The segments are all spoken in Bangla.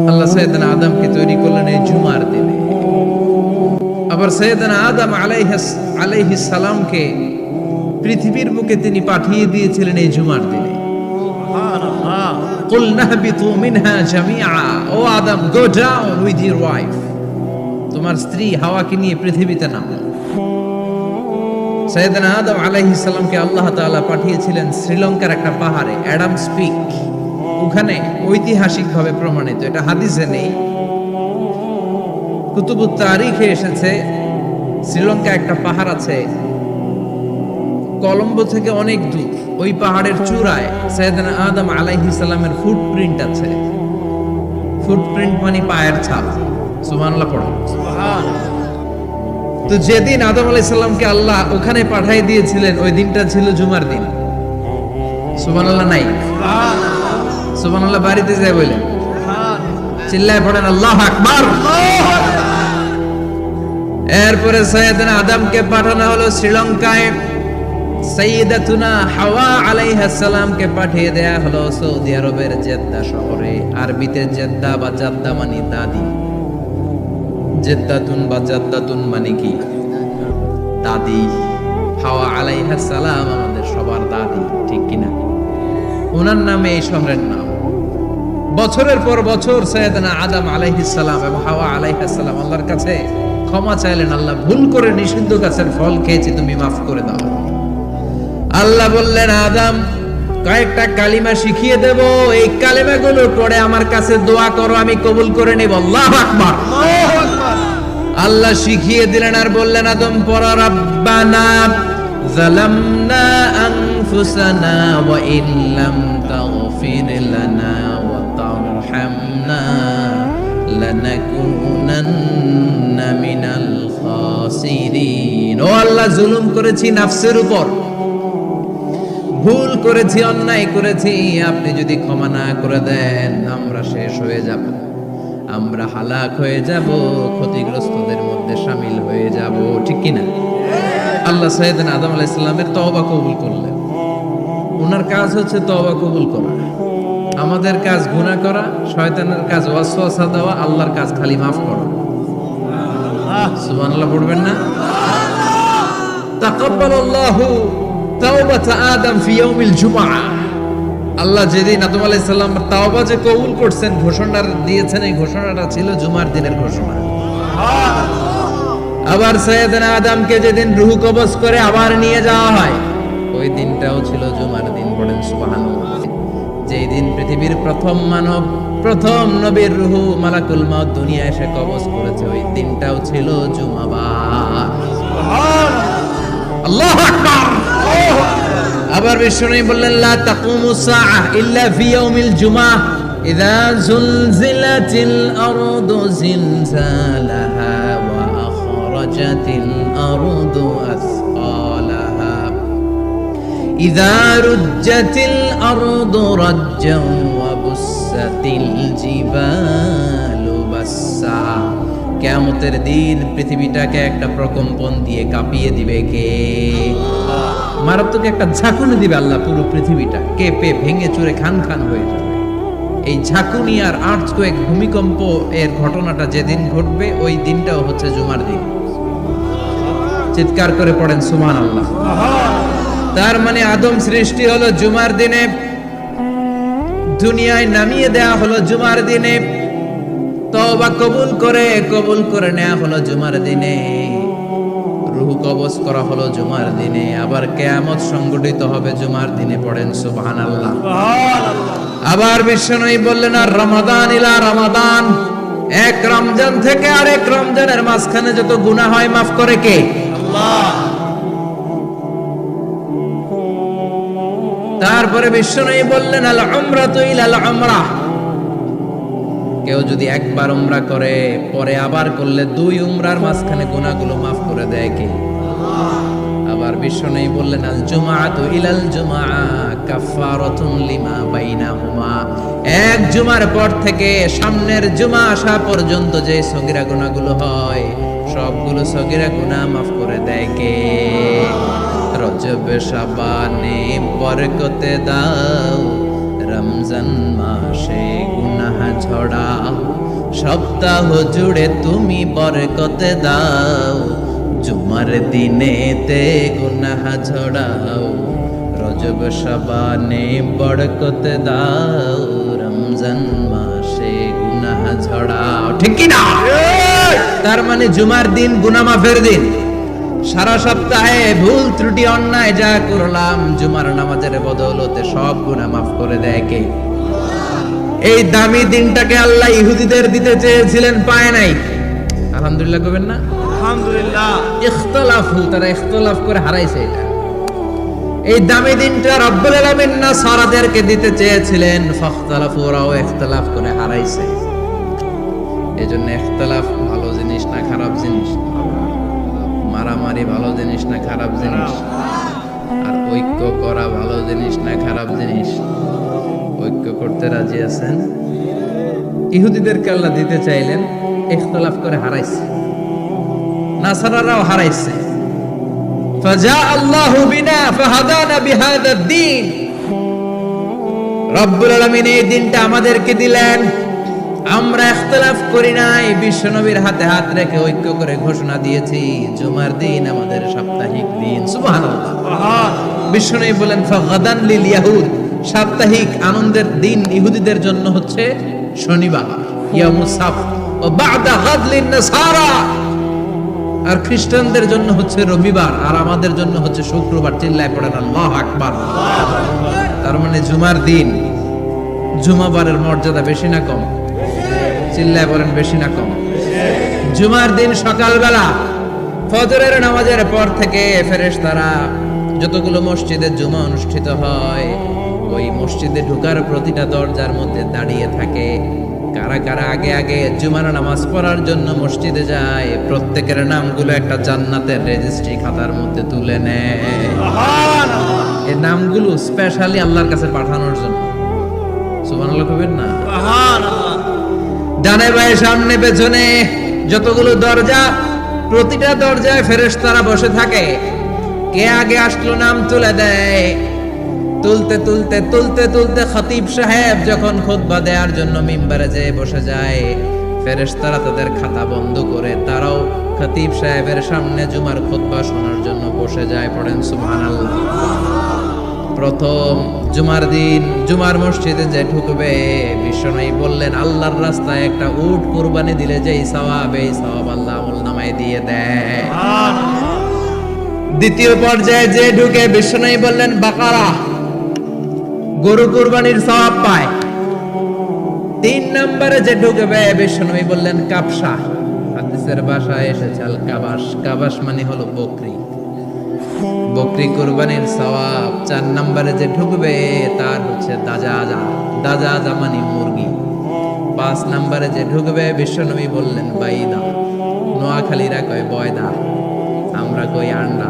আল্লাহ সাইয়েদনা আদমকে তৈরি করলেন এই জুমার দিনে। আবার সাইয়েদনা আদম আলাইহিস সালামকে পৃথিবীর বুকে তিনি পাঠিয়ে দিয়েছিলেন এই জুমার দিনে। কুল নাহবিতু মিনহা জামিআ, O Adam, go down with your wife, তোমার স্ত্রী হাওয়াকে নিয়ে পৃথিবীতে নামো। সাইয়েদনা আদম আলাইহিস সালামকে আল্লাহ তাআলা পাঠিয়েছিলেন শ্রীলঙ্কার একটা পাহাড়ে, অ্যাডামস পিক। ওখানে ঐতিহাসিকভাবে প্রমাণিত, এটা হাদিসে নেই, কুতুবুত তারিখে এসেছে। শ্রীলঙ্কা একটা পাহাড় আছে, কলম্বো থেকে অনেক দূর। ওই পাহাড়ের চূড়ায় সাইয়েদনা আদম আলাইহিস সালামের ফুটপ্রিন্ট আছে। ফুটপ্রিন্ট মানে পায়ের ছাপ। সুবহানাল্লাহ পড়ো। তো যেদিন আদম আলাইহিস সালামকে আল্লাহ ওখানে পাঠিয়ে দিয়েছিলেন, ওই দিনটা ছিল জুমার দিন। সুবহানাল্লাহ নাই? সুবহানাল্লাহ বাড়িতে যায় বলেন, চিল্লায় পড়েন আল্লাহু আকবার। এরপরে সাইয়েদনা আদমকে পাঠানো হলো শ্রীলঙ্কায়। সাইয়্যিদাতুনা হাওয়া আলাইহিস সালামকে পাঠিয়ে দেয়া হলো সৌদি আরবের জেদ্দা শহরে। আরবিতে জেদ্দা বা জাদ্দা মানে দাদি। জেদ্দাতুন বা জাদ্দাতুন মানে কি? দাদি। হাওয়া আলাইহিস সালাম আমাদের সবার দাদি, ঠিক কিনা? ওনার নামে এই শহরের নাম। বছরের পর বছর সাইয়েদনা আদম আলাইহিস সালাম এবং হাওয়া আলাইহিস সালাম আল্লাহর কাছে ক্ষমা চাইলেন, আল্লাহ ভুল করে নিষিদ্ধ গাছের ফল খেয়েছি, তুমি মাফ করে দাও। আল্লাহ বললেন, আদম, কয়েকটা কালিমা শিখিয়ে দেব, এই কালিমাগুলো পড়ে আমার কাছে দোয়া করো, আমি কবুল করে নেব। আল্লাহু আকবার। আল্লাহ শিখিয়ে দিলেন আর বললেন, আদম পড়ো, রাব্বানা যালামনা আনফুসানা ওয়া ইল্লাম তাগফির লানা ওয়া তারহামনা লানাকুনান্না মিনাল খাসিরিন। ও আল্লাহ, জুলুম করেছি নাফসের উপর, ভুল করেছি, অন্যায় করেছি, আপনি যদি ক্ষমা না করে দেন আমরা শেষ হয়ে যাব, আমরা হালাক হয়ে যাব, ক্ষতিগ্রস্তদের মধ্যে শামিল হয়ে যাব, ঠিক কিনা? আল্লাহ সাইয়েদনা আদম আলাইহিস সালামের তওবা কবুল করলেন। ওনার কাজ হচ্ছে তওবা কবুল করা, আমাদের কাজ গুনাহ করা, শয়তানের কাজ ওয়াসওয়াসা দেওয়া, আল্লাহর কাজ খালি মাফ করা। সুবহানাল্লাহ পড়বেন না? তাকাব্বালাল্লাহু তাওবাতা আদম ফি ইয়াউমিল জুমআ। আল্লাহ যেদিন আদম আলাইহিস সালামের তাওবা যে কবুল করছেন, ঘোষণা দিয়েছেন, এই ঘোষণাটা ছিল জুমার দিনের ঘোষণা। আবার সাইয়েদনা আদমকে যেদিন রূহ কবজ করে আবার নিয়ে যাওয়া হয়, ওই দিনটাও ছিল জুমার দিন। পড়েন সুবহানাল্লাহ। যেই দিন পৃথিবীর প্রথম মানব, প্রথম নবীর রূহ মালাকুল মাউত দুনিয়ায় এসে কবজ করেছে, ওই দিনটাও ছিল জুমাবার। সুবহানাল্লাহ, আল্লাহু আকবার। আবার বিষ্ণু বললেন, লা তাকুমুস সাআহ ইল্লা ফি ইয়াউমিল জুমআহ ইযা যুলজিলাতিল আরদু জিলজালাহা ওয়া আখরাজাতিল আরদু আসকালাহা ইযা রুজ্জাতিল আরদু রাজ্জান ওয়া বুসাতিল জিবালু বাসসা। কিয়ামতের দিন পৃথিবীটাকে একটা প্রকম্পন দিয়ে কাঁপিয়ে দিবে কে? মারাত্মক একটা ঝাঁকুনি দিবে আল্লাহ, পুরো পৃথিবীটা কেঁপে ভেঙে চুরে খান খান হয়ে যাবে। এই ঝাঁকুনি আর আর্থকোয়েক, ভূমিকম্প এর ঘটনাটা যেদিন ঘটবে, ওই দিনটাও হচ্ছে জুমার দিন। চিৎকার করে পড়েন সুবহানাল্লাহ। তার মানে আদম সৃষ্টি হলো জুমার দিনে, দুনিয়ায় নামিয়ে দেয়া হলো জুমার দিনে, তওবা কবুল করে নেওয়া হলো জুমার দিনে, রূহ কবজ করা হলো জুমার দিনে, আবার কিয়ামত সংগঠিত হবে জুমার দিনে। পড়েন সুবহানাল্লাহ। আবার বিশ্বনবী বললেন, আর রমাদান ইলা রমাদান, এক রমজান থেকে আরেক রমজানের মাঝখানে যত গুনাহ হয় মাফ করে কে? আল্লাহ। তারপরে বিশ্বনবী বললেন, আল উমরাতু ইলাল উমরাহ, কেউ যদি একবার উমরা করে, পরে আবার করলে দুই উমরার মাঝখানে গুনাহগুলো মাফ করে দেয় কে? আবার বিশ্বনবী বললেন, আল জুমআতু ইলাল জুমআ কাফারাতুন লিমা বাইনাহুমা, এক জুমার পর থেকে সামনের জুমা আসা পর্যন্ত যে সগীরা গুনাহগুলো হয়, সবগুলো সগীরা গুনাহ মাফ করে দেয় কে? রজব শাবানে বরকতে দাও, রমজান মাসে গুনাহ ঝরাও, সপ্তাহ জুড়ে তুমি বরকত দাও, জুমার দিনেতে গুনাহ ঝরাও, রজব শাবানে বরকত দাও, রমজান মাসে গুনাহ ঝরাও। ঠিক কি না? তার মানে জুমার দিন গুনাহ মাফের দিন। সারা সপ্তাহে ভুল ত্রুটি অন্যায় যা করলাম, জুমার নামাজের বদৌলতে সব গুনাহ মাফ করে দেয় কে? এই দামি দিনটাকে আল্লাহ ইহুদিদের দিতে চেয়েছিলেন, পায় নাই। আলহামদুলিল্লাহ কবেন না? আলহামদুলিল্লাহ। ইখতিলাফু, তারা ইখতিলাফ করে হারাইছে এটা। এই দামি দিনটা রব্বুল আলামিন নাসারাদেরকে দিতে চেয়েছিলেন, ফাখতালাফু, ওরাও ইখতিলাফ করে হারাইছে। এজন্য ইখতিলাফ ভালো জিনিস না খারাপ জিনিস? মারামারি ভালো জিনিস না খারাপ জিনিস? আর ঐক্য করা ভালো জিনিস না খারাপ জিনিস? ঐক্য করতে রাজি আছেন? ইহুদিদেরকে আল্লাহ দিতে চাইলেন, ইখতিলাফ করে হারাইছে। নাসারারাও হারাইছে। ফাজা আল্লাহু বিনা ফাহাদানা বিহাদা দ্বীন। রব্বুল আলামিন এই দিনটা আমাদেরকে দিলেন, আমরা ইখতিলাফ করি নাই, বিশ্বনবীর হাতে হাত রেখে ঐক্য করে ঘোষণা দিয়েছি জুমার দিন আমাদের সাপ্তাহিক দিন। সুবহানাল্লাহ। বিশ্বনবী বলেন ফাগাদান লিল ইয়াহুদ, সাপ্তাহিক আনন্দের দিন ইহুদিদের জন্য হচ্ছে শনিবার, ইয়ামুস সাবত, ও বা'দা গাদ লিন নাসারা, আর খ্রিস্টানদের জন্য হচ্ছে রবিবার, আর আমাদের জন্য হচ্ছে শুক্রবার। চিল্লায় পড়েন আল্লাহু আকবার। তার মানে জুমার দিন, জুমাবারের মর্যাদা বেশি না কম? চিল্লায় বলেন বেশি না কম? জুমার দিন সকালবেলা ফজরের নামাজের পর থেকে ফেরেশতারা যতগুলো মসজিদে জুমা অনুষ্ঠিত হয়, ওই মসজিদে ঢোকার প্রতিটা দরজার মধ্যে দাঁড়িয়ে থাকে। কারা কারা আগে আগে জুমার নামাজ পড়ার জন্য মসজিদে যায়, প্রত্যেকের নামগুলো একটা জান্নাতের রেজিস্ট্রি খাতার মধ্যে তুলে নেয়। এই নামগুলো স্পেশালি আল্লাহর কাছে পাঠানোর জন্য। সুবহানাল্লাহ কবেন না? ডানে বায়ে সামনে পেছনে যতগুলো দরজা, প্রতিটা দরজায় ফেরেশতারা বসে থাকে। কে আগে আসলো নাম তুলে দেয়। তুলতে তুলতে তুলতে তুলতে খতিব সাহেব যখন খুতবা দেওয়ার জন্য মিম্বারে যেয়ে বসে যায়, ফেরেশতারা তাদের খাতা বন্ধ করে তারাও খতিব সাহেবের সামনে জুমার খুতবা শোনার জন্য বসে যায়। পড়েন সুবহানাল্লাহ। প্রথম জুমার দিন জুমার মসজিদে যে ঢুকবে, বিশ্বনবী বললেন আল্লাহর রাস্তায় একটা উট কুরবানি দিলে যেই সওয়াব, এই সওয়াব আল্লাহ আমলনামায় দিয়ে দেয়। দ্বিতীয় পর্যায়ে যে ঢুকে, বিশ্বনবী বললেন বাকারা, গরু কুরবানির সওয়াব পায়। তিন নম্বরে যে ঢুকবে, বিশ্বনবী বললেন কাবসা, হাদিসের ভাষায় এসেছে আল কাবাস। কাবাস মানে হলো বকরি, বকরি কুরবানির সওয়াব। চার নম্বরে যে ঢুকবে তার হচ্ছে দাজাজা, দাজাজা মানে মুরগি। পাঁচ নম্বরে যে ঢুকবে, বিশ্বনবী বললেন বাইদা, নোয়াখালীরা কয় বয়দা, আমরা কই আন্ডা,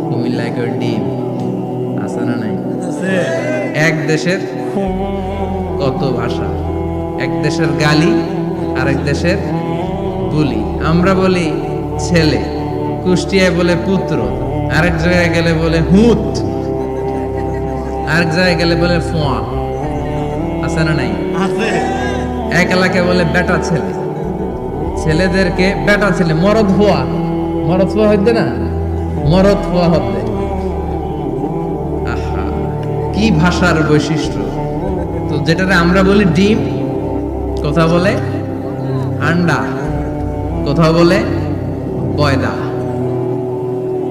কুমিল্লায় কই ডিম। আছে না নাই? এক দেশের কত ভাষা, এক দেশের গালি আরেক দেশের বুলি। আমরা বলি ছেলে, কুষ্টিয়ায় বলে পুত্র, আরেক জায়গায় গেলে বলে হুত, আরেক জায়গায় গেলে বলে ফোয়া। আছে না নাই? এক এলাকায় বলে বেটা ছেলে, ছেলেদেরকে বেটা ছেলে। মরদ হওয়া, মরদ হওয়া হইতে না, মরদ হওয়া হতে। আহা, কি ভাষার বৈশিষ্ট্য! তো যেটারে আমরা বলি ডিম, কথা বলে আন্ডা, কথা বলে বয়দা।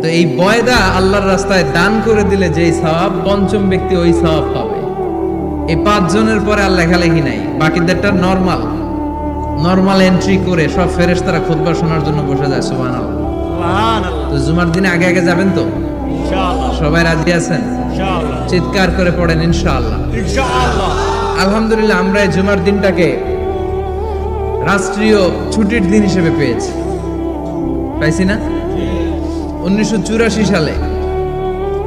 তো এই বয়দা আল্লাহর রাস্তায় দান করে দিলে যেই সওয়াব, পঞ্চম ব্যক্তি ওই সওয়াব পাবে। এই 5 জনের পরে আর লেখালেখি নাই, বাকিদেরটা নরমাল নরমাল এন্ট্রি করে সব ফেরেশতারা খুতবা শোনার জন্য বসে যায়। সুবহানাল্লাহ। তো জুমার দিনে আগে আগে যাবেন তো? ইনশাআল্লাহ। সবাই রাজি আছেন? ইনশাআল্লাহ। চিৎকার করে পড়েন ইনশাআল্লাহ। ইনশাআল্লাহ। আলহামদুলিল্লাহ, আমরা এই জুমার দিনটাকে রাষ্ট্রীয় ছুটির দিন হিসেবে পেয়েছি, পাইছি না? 1984 সালে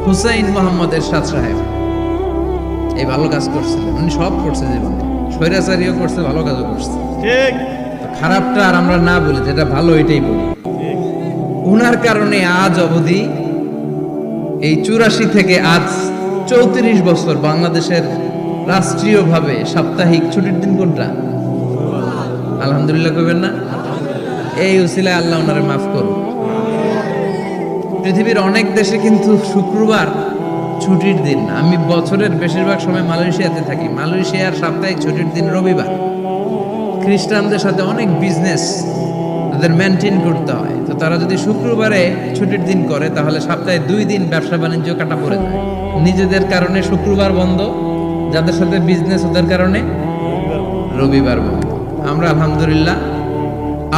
হুসাইন মোহাম্মদ এরশাদ সাহেব এই ভালো কাজ করছিলেন। উনি সব করছে জীবনে, স্বৈরাচারীও করছে, ভালো কাজও করছে। ঠিক। খারাপটা আর আমরা না বলি, যেটা ভালো এটাই বলি। উনার কারণে আজ অবধি এই 84 থেকে আজ 34 বছর বাংলাদেশের রাষ্ট্রীয়ভাবে সাপ্তাহিক ছুটির দিন কোনটা? আলহামদুলিল্লাহ কইবেন না? এই উসিলায় আল্লাহ ওনারে মাফ করুন। পৃথিবীর অনেক দেশে কিন্তু শুক্রবার ছুটির দিন। আমি বছরের বেশিরভাগ সময় মালয়েশিয়াতে থাকি। মালয়েশিয়ার সাপ্তাহিক ছুটির দিন রবিবার। খ্রিস্টানদের সাথে অনেক বিজনেস তাদের মেনটেন করতে হয়, তো তারা যদি শুক্রবারে ছুটির দিন করে তাহলে সপ্তাহে 2 দিন ব্যবসা বাণিজ্য কাটা পড়ে যায়। নিজেদের কারণে শুক্রবার বন্ধ, যাদের সাথে বিজনেস ওদের কারণে রবিবার বন্ধ। আমরা আলহামদুলিল্লাহ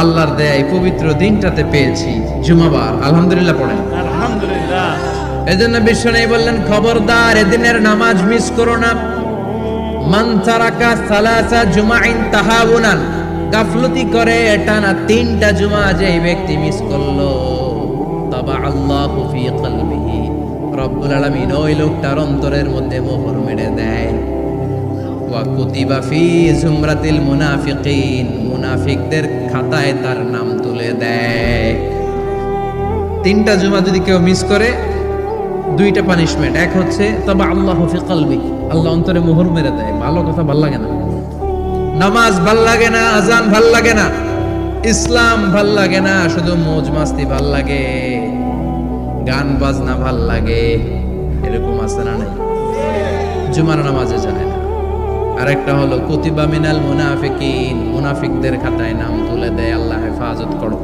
আল্লাহর দেয় পবিত্র দিনটাতে পেয়েছি জুমাবার। আলহামদুলিল্লাহ পড়েন আলহামদুলিল্লাহ। এজন্য বিশ্বনবী বললেন, খবরদার এদিনের নামাজ মিস করো না। মান তারাকা সালাসা জুমাইন তাহাউনান, গাফলতি করে টানা 3টা জুমা যে ব্যক্তি মিস করলো, তাবা আল্লাহু ফি কলবিহি, রব্বুল আলামিন ওই লোকটার অন্তরের মধ্যে মোহর মেরে দেয়। ওয়া কুতিবা ফি জুমরাতিল মুনাফিকিন, মুনাফিকদের খাতায় তার নাম তুলে দেয়। 3টা জুমা যদি কেউ মিস করে, 2টা পানিশমেন্ট। এক হচ্ছে তবে আল্লাহু ফি কলবি, আল্লাহ অন্তরে মোহর মেরে দেয়। ভালো কথা ভাল লাগে না, নামাজ ভাল লাগে না, আজান ভাল লাগে না, ইসলাম ভাল লাগে না, শুধু মौज মাস্তি ভাল লাগে, গান বাজনা ভাল লাগে, এরকম আছে না নাই? জুমার নামাজে যায় না। আরেকটা হলো কুতিবা মিনাল মুনাফিকিন, মুনাফিকদের খাতায় নাম তুলে দেয়। আল্লাহ হেফাজত করো।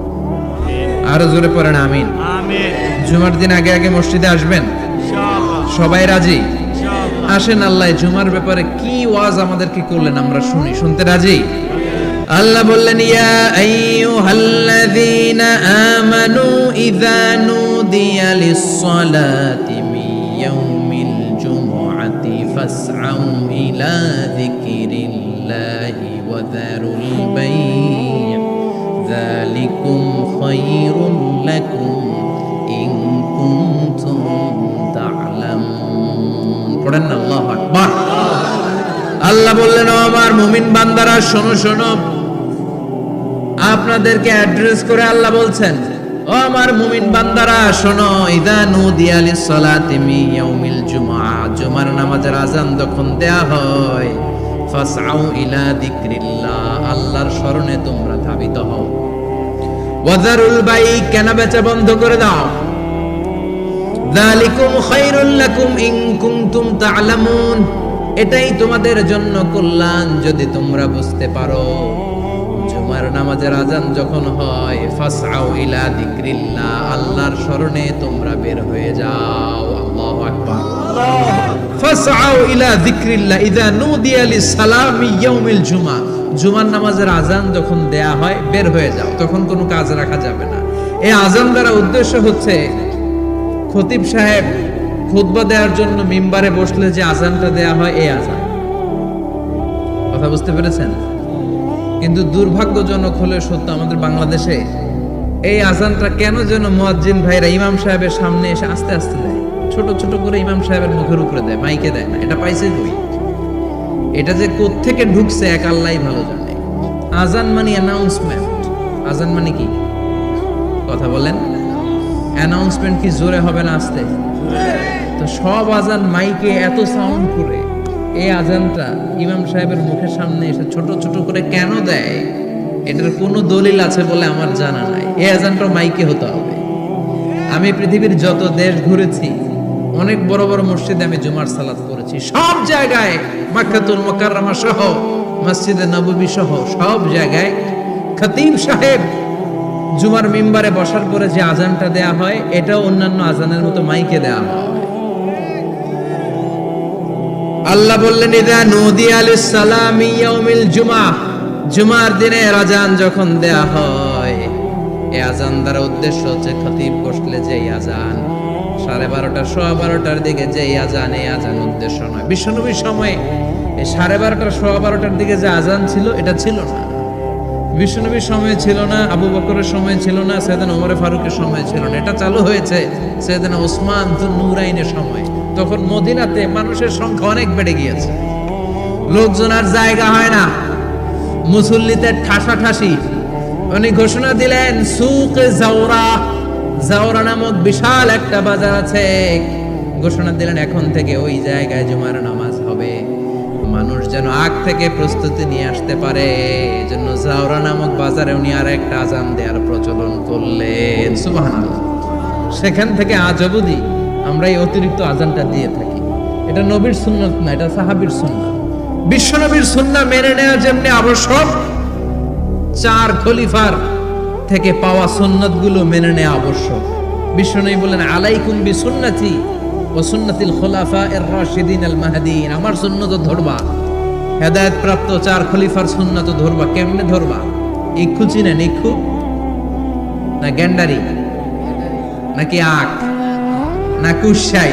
আরো জোরে পড়েন আমিন। আমিন। জুমার দিন আগে আগে মসজিদে আসবেন ইনশাআল্লাহ। সবাই রাজি? ইনশাআল্লাহ। আসেন আল্লাহ জুমার ব্যাপারে কি ওয়াজ আমাদের কি করলেন আমরা শুনি। শুনতে রাজি? আল্লাহ বললেন, ইয়া আইয়ুহাল্লাযীনা আমানু ইযা নুদিয়া লিস-সালাতি মিন ইয়াউমিল জুমআতি ফাসআউ ইলা যিকরিল্লাহি ওয়া যারুল বাই', যালিকুম খায়রুল লাকুম ইন কুনতুম তা'লামুন। পড়েন না আল্লাহু আকবার। আল্লাহ বললেন, ও আমার মুমিন বান্দারা শোনো শোনো। আপনাদেরকে অ্যাড্রেস করে আল্লাহ বলছেন, ও আমার মুমিন বান্দারা শোনো। ইযা নুদিয়া লিস-সালাতি মিন ইয়াউমিল জুমআ, জুমার নামাজের আযান যখন দেয়া হয়, ফাসআউ ইলা যিকরিল্লাহ, আল্লাহর স্মরণে তোমরা ধাবিত হও। ওয়া যারুল বাই', কেনা বেচা বন্ধ করে দাও। যালিকুম খায়রুল লাকুম ইন কুনতুম তা'লামুন, এটাই তোমাদের জন্য কল্যাণ যদি তোমরা বুঝতে পারো। জুমার নামাজের আযান যখন হয়, ফাসআউ ইলা যিকরিল্লাহ, আল্লাহর স্মরণে তোমরা বের হয়ে যাও। আল্লাহু আকবার। ফাসআউ ইলা যিকরিল্লাহ ইযা নুদিয়া লিস-সালামি ইয়াউমিল জুমআ, জুমার নামাজের আযান যখন দেয়া হয় বের হয়ে যাও, তখন কোনো কাজ রাখা যাবে না। এই আযান দ্বারা উদ্দেশ্য হচ্ছে খতিব সাহেব খুতবা দেওয়ার জন্য মিম্বারে বসলে যে আযানটা দেয়া হয়, এই আযান। কথা বুঝতে পেরেছেন? কিন্তু দুর্ভাগ্যজনক হলে সত্য, আমাদের বাংলাদেশে এই আযানটা কেন যেন মুয়াজ্জিন ভাইরা ইমাম সাহেবের সামনে এসে আস্তে আস্তে দেয়, ছোট ছোট করে ইমাম সাহেবের মুখের উপরে দেয়, মাইকে দেয় না। এটা পাইছে কই? এটা যে কোত্থেকে ঢুকছে এক আল্লাহই ভালো জানে। আযান মানে অ্যানাউন্সমেন্ট। আযান মানে কি? কথা বলেন। অ্যানাউন্সমেন্ট কি জোরে হবে না আস্তে? তো সব আযান মাইকে এত সাউন্ড করে, এই আযানটা ইমাম সাহেবের মুখের সামনে এসে ছোট ছোট করে কেন দেয়? এটার কোনো দলিল আছে বলে আমার জানা নাই। এই আযানটা মাইকে হতে হবে। আমি পৃথিবীর যত দেশ ঘুরেছি, অনেক বড় বড় মসজিদে আমি জুমার সালাত করেছি, সব জায়গায় মক্কাতুল মুকাররমা সহ মসজিদে নববী সহ সব জায়গায় খতিব সাহেব জুমার মিম্বারে বসার পরে যে আযানটা দেয়া হয়, এটাও অন্যান্য আযানের মতো মাইকে দেয়া হয়। আল্লাহ বললেন, ইযা নুদিয়া লিস-সালামি ইয়াউমিল জুমআ, জুমার দিনে আযান যখন দেয়া হয়, এই আযান দ্বারা উদ্দেশ্য হচ্ছে খতিব বসলে যে আযান 12:30 12:15 দিকে যে আযান, এই আযান উদ্দেশ্য নয়। বিশ্বনবীর সময়ে এই 12:30 12:15 দিকে যে আযান ছিল, এটা ছিল না। বিশ্বনবীর সময় ছিল না, আবু বকরের সময় ছিল না, সাইয়েদনা ওমর ফারুকের সময় ছিল না। এটা চালু হয়েছে সাইয়েদনা ওসমান যুন নুরাইনের সময়। তখন মদিনাতে মানুষের সংখ্যা অনেক বেড়ে গিয়েছে, লোকজন আর জায়গা হয় না, মুসল্লিতে ঠাসাঠাসি। উনি ঘোষণা দিলেন, সুকে জাওরা, জাওরা নামক বিশাল একটা বাজার আছে। ঘোষণা দিলেন, এখন থেকে ওই জায়গায় জুমার নামাজ হবে। মানুষ যেন আগ থেকে প্রস্তুতি নিয়ে আসতে পারে, এজন্য জাওরা নামক বাজারে উনি আর একটা আজান দেওয়ার প্রচলন করলেন। সুবহানাল্লাহ। সেখান থেকে আজ অবধি আমরা এই অতিরিক্ত আজানটা দিয়ে থাকি। এটা নবীর সুন্নাত না, এটা সাহাবীর সুন্নাত। বিশ্বনবীর সুন্নাহ মেনে নেওয়া যেমনি আবশ্যক, চার খলিফার থেকে পাওয়া সুন্নাতগুলো মেনে নেওয়া আবশ্যক। বিশ্বনবী বলেন, আলাইকুম বিসুন্নতি ওয়া সুন্নাতিল খুলাফায়ে রাশিদিন আল মাহদিয়িন। আমার সুন্নাত ধরবা, হেদায়েত প্রাপ্ত চার খলিফার সুন্নাত ধরবা। কেমনে ধরবা? ইক্ষু চিনেন? ইক্ষু না গ্যান্ডারি নাকি আখ না কুশাই?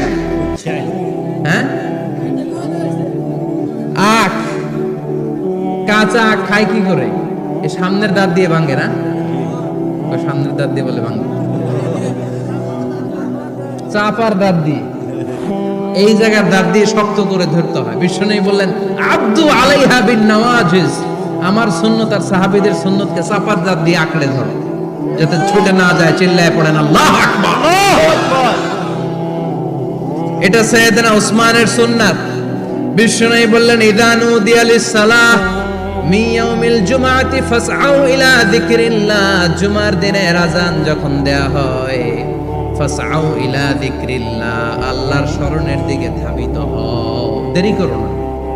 হ্যাঁ, আখ। কাঁচা আখ খায় কি করে? এই সামনের দাঁত দিয়ে ভাঙে না? সামনের দাঁত দিয়ে বলে ভাঙে, চাপার দাঁত দিয়ে, এই জায়গার দাঁত দিয়ে শক্ত করে ধরতে হয়। বিশ্বনবী বললেন, আব্দু আলাইহা বিন নওয়াজিজ। আমার সুন্নত আর সাহাবীদের সুন্নতকে চাপার দাঁত দিয়ে আঁকড়ে ধরো, যাতে ছুটে না যায়। চিল্লায় পড়েন আল্লাহু আকবার। এটা সাইয়েদনা উসমানের সুন্নাত। বিশ্বনবী বললেন, ইযা নুদিয়া লিস-সালাহ মিন ইয়াউমিল জুমআতি ফাসআউ ইলা যিকরিল্লাহ। জুমার দিনের আযান যখন দেয়া হয়, ফাসআউ ইলা যিকরিল্লাহ, আল্লাহর স্মরণের দিকে ধাবিত হও। দেরি করো না।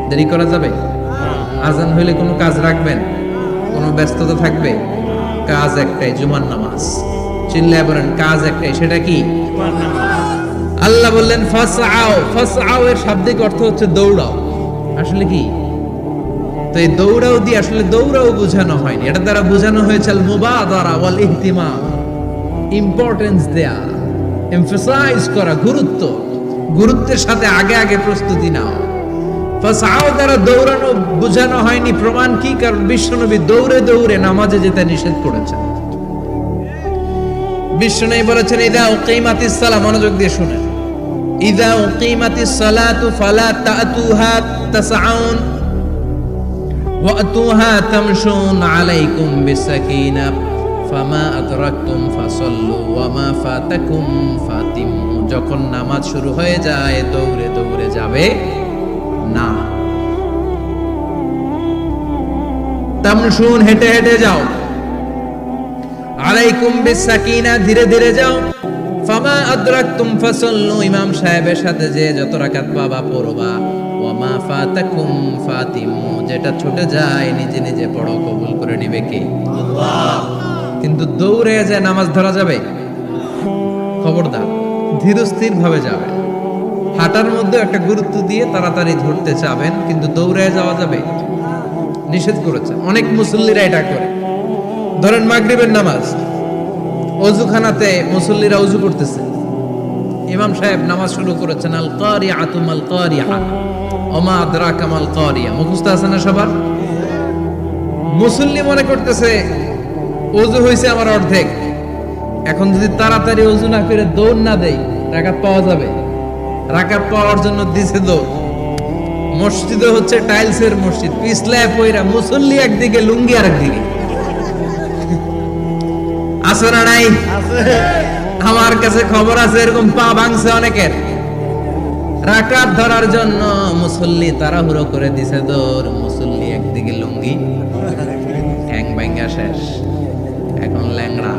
দেরি করা যাবে? আযান হইলে কোনো কাজ রাখবেন? কোনো ব্যস্ততা থাকবে? কাজ একটাই, জুমার নামাজ। চিল্লায় বলেন, কাজ একটাই, সেটা কি? আল্লাহ বললেন ফাসআউ। ফাসআউ এর শাব্দিক অর্থ হচ্ছে দৌড়াও। আসলে কি? তো এই দৌড়াও দিয়ে আসলে দৌড়াও বোঝানো হয়নি, এটা দ্বারা বোঝানো হয়েছে আল মুবাদারা ওয়াল ইহতিমাম, ইম্পর্টেন্স দেয়া, এমফাসাইজ করা, গুরুত্ব। গুরুত্বের সাথে আগে আগে প্রস্তুতি নাও। ফাসআউ দ্বারা দৌড়ানো বোঝানো হয়নি। প্রমাণ কি? কারণ বিশ্বনবী দৌড়ে দৌড়ে নামাজে যেতে নিষেধ করেছেন। বিশ্বনবী বলেছেন, ইযা উকিমাতিস সালাহ, মনোযোগ দিয়ে শুনেন, ইযা উকিমাতিস সালাতু ফালা তাতুহা তাসআউন ওয়াতুহা তামশুন আলাইকুম বিসাকিনাহ ফামা আদরাকতুম ফাসাল্লু ওয়া মা ফাতাকুম ফাতিমু। যখন নামাজ শুরু হয়ে যায় দৌড়ে দৌড়ে যাবে না। তামশুন, হেঁটে হেঁটে যাও। আলাইকুম বিসাকিনা, ধীরে ধীরে যাও। ফামা আদরাকতুম ফাসাল্লু, ইমাম সাহেবের সাথে যে যত রাকাত পাবা পড়বা। ওয়া মা ফাতাকুম ফাতিমু, যেটা ছুটে যায় নিজে নিজে পড়ো, কবুল করে নিবে কে? আল্লাহ। কিন্তু দৌড়ে যে নামাজ ধরা যাবে? খবরদার, ধীর স্থির ভাবে যাবে। হাঁটার মধ্যে একটা গুরুত্ব দিয়ে তাড়াতাড়ি ধরতে চাবেন, কিন্তু দৌড়ে যাওয়া যাবে? নিষেধ করেছে। অনেক মুসল্লিরা এটা করে। ধরেন মাগরিবের নামাজ, ওযুখানাতে মুসল্লিরা ওযু করতেছে, ইমাম সাহেব নামাজ শুরু করেছেন, আল কারিআতু মাল কারিআ ওমা আদরাকা মাল কারিআ। মুখস্থ আছে না সবার? মুসল্লি মনে করতেছে ওযু হইছে আমার অর্ধেক, এখন যদি তাড়াতাড়ি ওযু না করে দৌড় না দেই রাকাত পাওয়া যাবে? রাকাত পাওয়ার জন্য দিছে দৌড়। মসজিদে হচ্ছে টাইলসের মসজিদ, পিছলায় পয়রা মুসল্লি একদিকে, লুঙ্গি আরেকদিকে। আছে না নাই? আমার কাছে খবর আছে এরকম পা ভাঙছে অনেকের। রাকাত ধরার জন্য মুসল্লি তাড়াহুড়ো করে দিছে দৌড়, মুসল্লি একদিকে লুঙ্গি, ঠ্যাং ভাঙা শেষ, এখন ল্যাংড়া।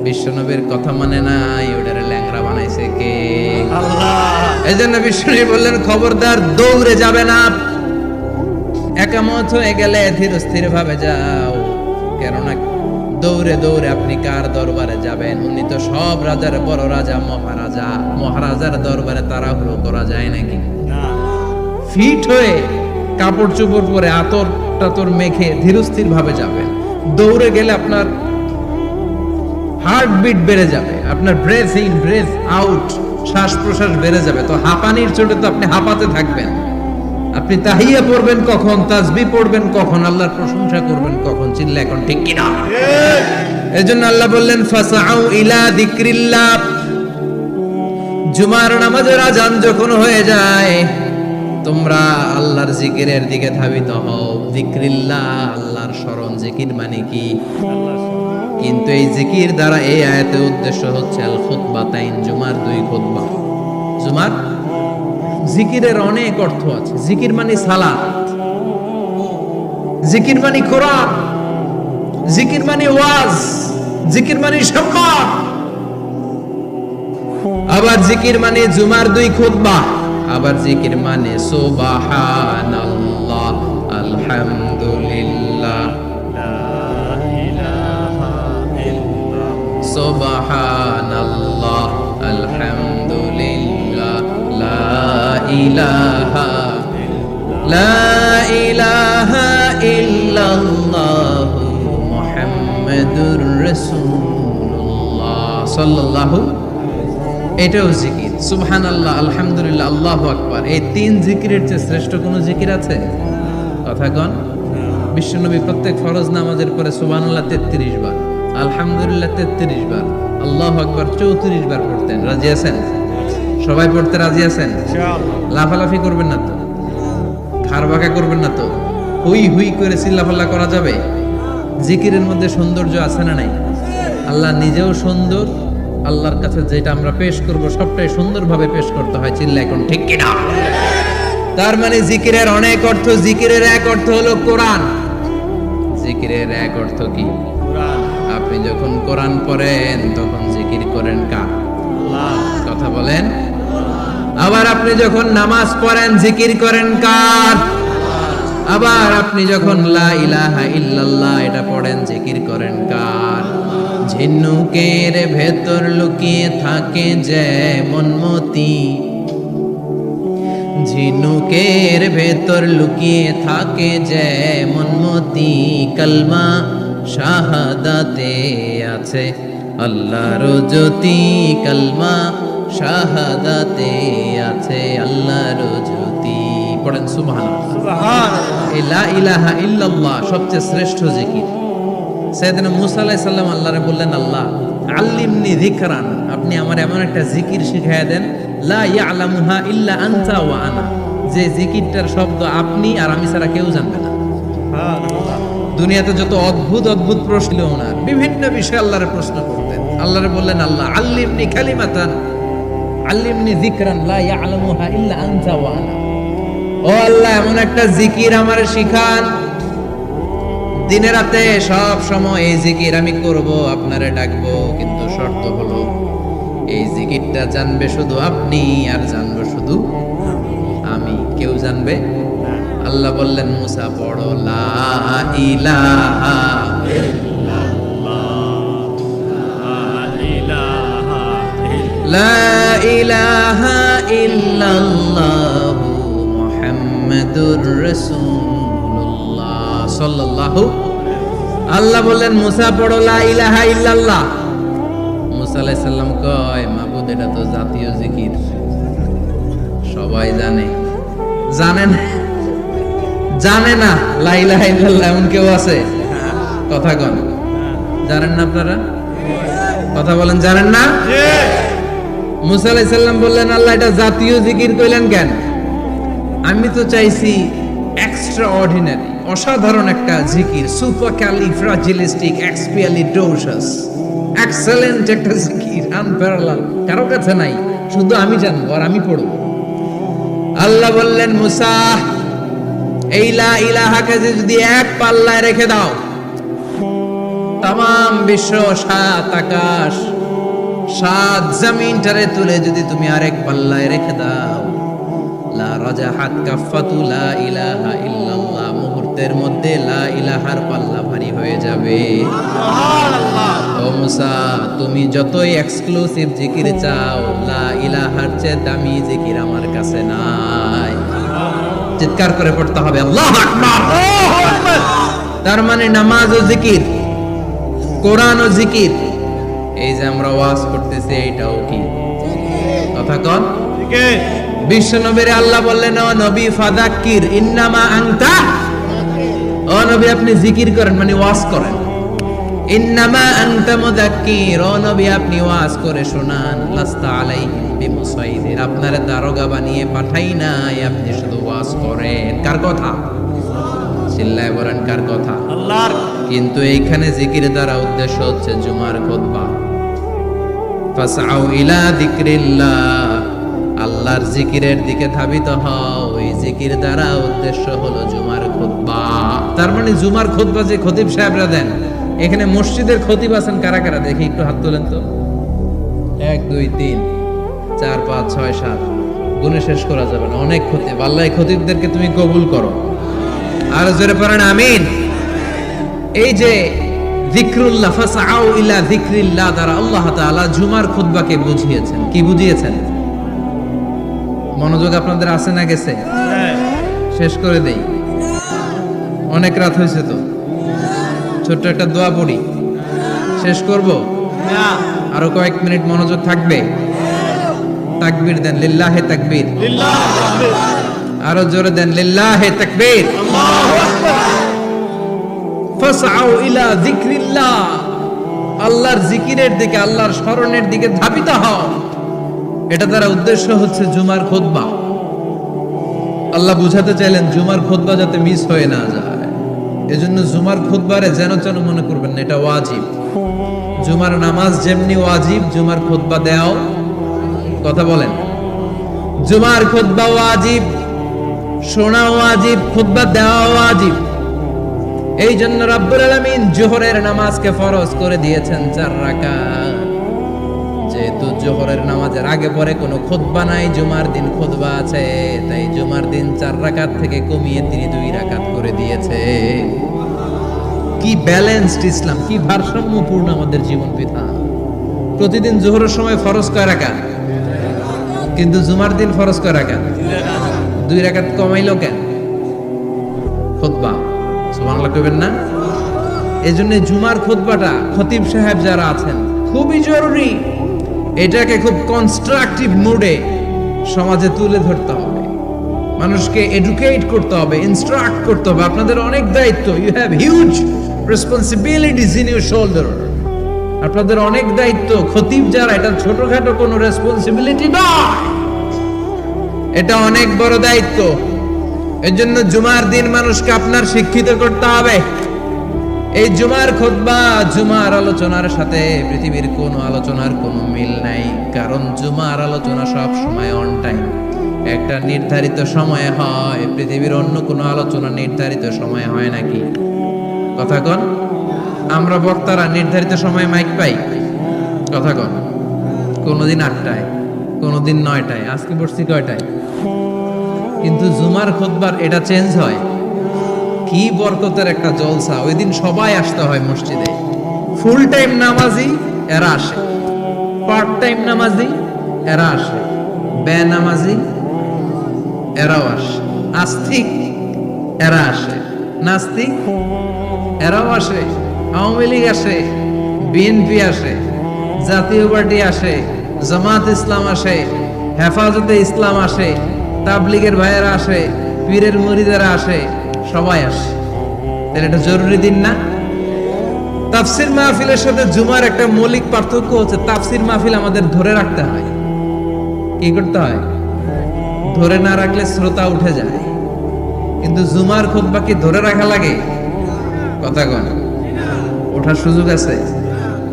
বিশ্বনবীর কথা মানে নাই, ওটারে ল্যাংড়া বানাইছে কে? আল্লাহ। এই জন্য বিশ্বনবী বললেন, খবরদার দৌড়ে যাবে না। একামত হয়ে গেলে ধীর স্থির ভাবে যাও, কেননা দৌড়ে দৌড়ে আপনি কার দরবারে যাবেন? উনি তো সব রাজার বড় রাজা, মহারাজা। মহারাজার দরবারে তাড়াহুড়ো করা যায় নাকি? ফিট হয়ে কাপড় চোপড় পরে আতর টাতর মেখে ধীরস্থির ভাবে যাবেন। দৌড়ে গেলে আপনার হার্টবিট বেড়ে যাবে, আপনার ব্রেথ ইন ব্রেথ আউট, শ্বাস প্রশ্বাস বেড়ে যাবে। তো হাঁপানির চোটে তো আপনি হাঁপাতে থাকবেন। আপনি তাহিয়া পড়বেন কখন, তাসবিহ পড়বেন কখন, আল্লাহর প্রশংসা করবেন কখন? চিল্লা এখন ঠিক কিনা? এজন্য আল্লাহ বললেন ফাসআউ ইলা যিকরিল্লাহ। জুমার নামাজের আযান যখন হয়ে যায় তোমরা আল্লাহর জিকিরের দিকে ধাবিত হও। যিকরিল্লাহ, আল্লাহর স্মরণ। জিকির মানে কি? কিন্তু এই জিকির দ্বারা এই আয়াতের উদ্দেশ্য হচ্ছে আল খুতবাতাইন, জুমার দুই খুতবা। জুমার জিকিরের অনেক অর্থ আছে। জিকির মানে সালাত, জিকির মানে কোরআন, জিকির মানে ওয়াজ, জিকির মানে সম্মান। আবার জিকির মানে জুমার 2 খুতবা, আবার জিকির মানে সুবহানাল্লাহ, আলহামদুলিল্লাহ, সুবহানাল্লাহ, আলহামদুলিল্লাহ, লা ইলাহা ইল্লাল্লাহ মুহাম্মাদুর রাসূলুল্লাহ সাল্লাল্লাহু। এটাও জিকির। সুবহানাল্লাহ, আলহামদুলিল্লাহ, আল্লাহু আকবার। এই 3 জিকিরের চেয়ে শ্রেষ্ঠ কোনো জিকির আছে? কথা কন। বিশ্বনবী প্রত্যেক ফরজ নামাজের পরে সুবহানাল্লাহ 33 বার, আলহামদুলিল্লাহ 33 বার, আল্লাহু আকবার 34 বার পড়তেন। রাজি আছেন? সবাই পড়তে রাজি আছেন? লাফালাফি করবেন না তো, খার বাঁকা করবেন না তো, হুই হুই করে চিল্লাফাল্লা করা যাবে? জিকিরের মধ্যে সৌন্দর্য আছে না নাই? আল্লাহ নিজেও সুন্দর, আল্লাহর কাছে যেটা আমরা পেশ করব সবটাই সুন্দরভাবে পেশ করতে হয়। চিল্লা এখন ঠিক কিনা? তার মানে জিকিরের অনেক অর্থ। জিকিরের এক অর্থ হলো কোরআন। জিকিরের এক অর্থ কি? আপনি যখন কোরআন পড়েন তখন জিকির করেন কার? কথা বলেন। আবার আপনি যখন নামাজ পড়েন জিকির করেন কার? আবার আপনি যখন লা ইলাহা ইল্লাল্লাহ এটা পড়েন জিকির করেন কার? ঝিনুকের ভেতর লুকিয়ে থাকে যেমন মতি, ঝিনুকের ভেতর লুকিয়ে থাকে যেমন মতি, কালমা শাহাদাতে আছে আল্লাহর জ্যোতি, কালমা শাহাদাতে আছে আল্লাহর জ্যোতি। পড়েন সুবহানাল্লাহ। সুবহানাল্লাহ। এই লা ইলাহা ইল্লাল্লাহ সবচেয়ে শ্রেষ্ঠ জিকির। সাইয়েদনা মুসা আলাইহিস সালাম আল্লাহরে বললেন, আল্লাহ আল্লিমনি যিকরান, আপনি আমার এমন একটা জিকির শিখায়া দেন, লা ইয়ালামুহা ইল্লা আনতা ওয়া আনা, যে জিকিরটার শব্দ আপনি আর আমি ছাড়া কেউ জানবে না। দুনিয়াতে যত অদ্ভুত অদ্ভুত প্রশ্ন ছিল ওনার, বিভিন্ন বিষয়ে আল্লাহরে প্রশ্ন করতেন। আল্লাহরে বললেন, আল্লাহ আল্লিমনি কালিমাতান, আল্লিমনি যিকরান লা ইয়ালামুহা ইল্লা আনতা ওয়া আনা, ও আল্লাহ এমন একটা জিকির আমারে শিখান, দিনে রাতে সব সময় এই জিকির আমি করব, আপনারে ডাকবো, কিন্তু শর্ত হলো এই জিকিরটা জানবে শুধু আপনি আর জানবো শুধু আমি, কেউ জানবে। আল্লাহ বললেন, মুসা পড়ো লা ইলাহা লা ইলাহা ইল্লাল্লাহ মুহাম্মাদুর রাসূলুল্লাহ সাল্লাল্লাহু। আল্লাহ বললেন, মুসা পড়ো লা ইলাহা ইল্লাল্লাহ। মুসা আলাইহিস সালাম কয়, মাবুদ এটা তো জাতীয় জিকির, সবাই জানে। জানেন? জানে না লা ইলাহা ইল্লাল্লাহ এমন কেউ আছে? কথা কন। জানেন না আপনারা? কথা বলেন, জানেন না? মুসা আলাইহিস সালাম বললেন, আল্লাহ এটা জাতীয় জিকির কইলেন কেন? আমি তো চাইছি এক্সট্রা অর্ডিনারি, অসাধারণ একটা জিকির, সুপারক্যালিফ্রাজিলিস্টিক এক্সপিয়ালিডোসাস, এক্সেলেন্ট একটা জিকির, আনপ্যারালাল, কারো কাছে নাই, শুধু আমি জানবো আর আমি পড়বো। আল্লাহ বললেন, মুসা এই লা ইলাহাকে যদি এক পাল্লায় রেখে দাও, তামাম বিশ্ব, 7 আকাশ 7 জমিনটারে তুলে যদি তুমি আরেক পাল্লায় রেখে দাও, লা রাজাহাত কাফাতু লা ইলাহা ইল্লাল্লাহ, মুহূর্তের মধ্যে লা ইলাহার পাল্লা ভারী হয়ে যাবে। সুবহানাল্লাহ। ও মুসা, তুমি যতই এক্সক্লুসিভ জিকির চাও, লা ইলাহার চেয়ে দামি জিকির আমার কাছে নাই। চিৎকার করে পড়তে হবে আল্লাহু আকবার। তার মানে নামাজ ও জিকির, কোরআন ও জিকির, এই যে আমরা ওয়াজ করতেছি এইটাও কি? কথা কন। বিশ্ব নবীর আল্লাহ বললেন, ও নবী ফাযাক্কির ইন্নামা আনতা, ও নবী আপনি জিকির করেন মানে ওয়াজ করেন। ইন্নামা আনতা মুযাক্কির, ও নবী আপনি ওয়াজ করে শোনান। লাস্তা আলাইহিম বিমুসাইদির, আপনারে দারোগা বানিয়ে পাঠাই নাই, আপনি শুধু ওয়াজ করেন। কার কথা? চিল্লায় বলেন, কার কথা? আল্লাহর। কিন্তু এইখানে জিকির দ্বারা উদ্দেশ্য হচ্ছে জুমার খুতবা। ফাসআউ ইলা যিকরিল্লাহ, আল্লাহর জিকিরের দিকে ধাবিত হও। এই জিকির দ্বারা উদ্দেশ্য হলো জুমার খুতবা। তার মানে জুমার খুতবা যে খতিব সাহেবরা দেন, এখানে মসজিদের খতিব আছেন কারা কারা দেখি একটু হাত তোলেন তো। 1 2 3 4 5 6 7 গুণে শেষ করা যাবে না, অনেক খতিব। আল্লাহ এই খতিবদেরকে তুমি কবুল করো। আর জোরে পড়েন আমিন। এই যে যিকরুল্লাহ ফাসআউ ইলা যিকরিল্লাহ দ্বারা আল্লাহ তাআলা জুমার খুতবাকে বুঝিয়েছেন। কি বুঝিয়েছেন? মনোযোগ আপনাদের আছে না গেছে? শেষ করে দেই, অনেক রাত হয়েছে তো। ছোট্ট একটা দোয়া পড়ি, শেষ করব। আরো কয়েক মিনিট মনোযোগ থাকবে। তাকবীর দেন, লিল্লাহে তাকবীর। আরো জোরে দেন, লিল্লাহে তাকবীর। ফাসআউ ইলা যিকরিল্লাহ, আল্লাহর জিকিরের দিকে, আল্লাহর স্মরণের দিকে ধাবিত হও। এটা তার উদ্দেশ্য হচ্ছে জুমার খুতবা। আল্লাহ বুঝাতে চাইলেন জুমার খুতবা যাতে মিস হয়ে না যায়। এজন্য জুমার খুতবারে যেন যেন মনে করবেন না, এটা ওয়াজিব। জুমার নামাজ যেমনি ওয়াজিব, জুমার খুতবা দেওয়াও, কথা বলেন, জুমার খুতবা ওয়াজিব, শোনা ওয়াজিব, খুতবা দেওয়া ওয়াজিব। এই জন্য রব্বুল আলামিন জোহরের নামাজকে ফরজ করে দিয়েছেন 4 রাকাত। যেহেতু জোহরের নামাজের আগে পরে কোনো খুতবা নাই, জুমার দিন খুতবা আছে, তাই জুমার দিন 4 রাকাত থেকে কমিয়ে তিনি 2 রাকাত করে দিয়েছে। কি ব্যালেন্সড ইসলাম, কি ভারসাম্যপূর্ণ আমাদের জীবন বিধান। প্রতিদিন জোহরের সময় ফরজ কয় রাকাত, কিন্তু জুমার দিন ফরজ কয় রাকাত? 2 রাকাত কমাইলো কেন? খুতবা, সুবহানাল্লাহ কইবেন না? এজন্য জুমার খুতবাটা খতিব সাহেব যারা আছেন খুবই জরুরি। এটাকে খুব কনস্ট্রাকটিভ মুডে সমাজে তুলে ধরতে হবে, মানুষকে এডুকেট করতে হবে, ইনস্ট্রাক্ট করতে হবে। আপনাদের অনেক দায়িত্ব, you have huge responsibilities in your shoulder. আপনাদের অনেক দায়িত্ব। খতিব যারা, এটা ছোটখাটো কোনো রেসপন্সিবিলিটি নয়, এটা অনেক বড় দায়িত্ব। এর জন্য জুমার দিন মানুষকে আপনার শিক্ষিত করতে হবে। এই জুমার খুতবা, জুমার আলোচনার সাথে পৃথিবীর কোনো আলোচনার কোনো মিল নাই। কারণ জুমার আলোচনা সব সময় অন টাইম, একটা নির্ধারিত সময়ে হয়। পৃথিবীর অন্য কোনো আলোচনা নির্ধারিত সময়ে হয় নাকি? কথা কন। আমরা বক্তারা নির্ধারিত সময়ে মাইক পাই, কথা কন। কোনোদিন 8টায়, কোনোদিন 9টায়, আজকে বসছি কয়টায়? কিন্তু জুমার খুতবার এটা চেঞ্জ হয়। কি বরকতের একটা জলসা! ওই দিন সবাই আসতে হয় মসজিদে। ফুল টাইম নামাজি এরা আসে, পার্ট টাইম নামাজি এরা আসে, বেনামাজি এরাও আসে, আস্তিক এরা আসে, নাস্তিক এরাও আসে, আওয়ামী লীগ আসে, বিএনপি আসে, জাতীয় পার্টি আসে, জামাত ইসলাম আসে, হেফাজতে ইসলাম আসে, তাবলীগের ভাইয়েরা আসে, পীরের মুরিদেরা আসে, সবাই আসে। তাহলে এটা জরুরি দিন না? তাফসির মাহফিলের সাথে জুমার একটা মৌলিক পার্থক্য হচ্ছে, তাফসির মাহফিল আমাদের ধরে রাখতে হয়। কি করতে হয়? ধরে না রাখলে শ্রোতা উঠে যায়। কিন্তু জুমার খুতবা কি ধরে রাখা লাগে? কথা কন। ওঠার সুযোগ আছে,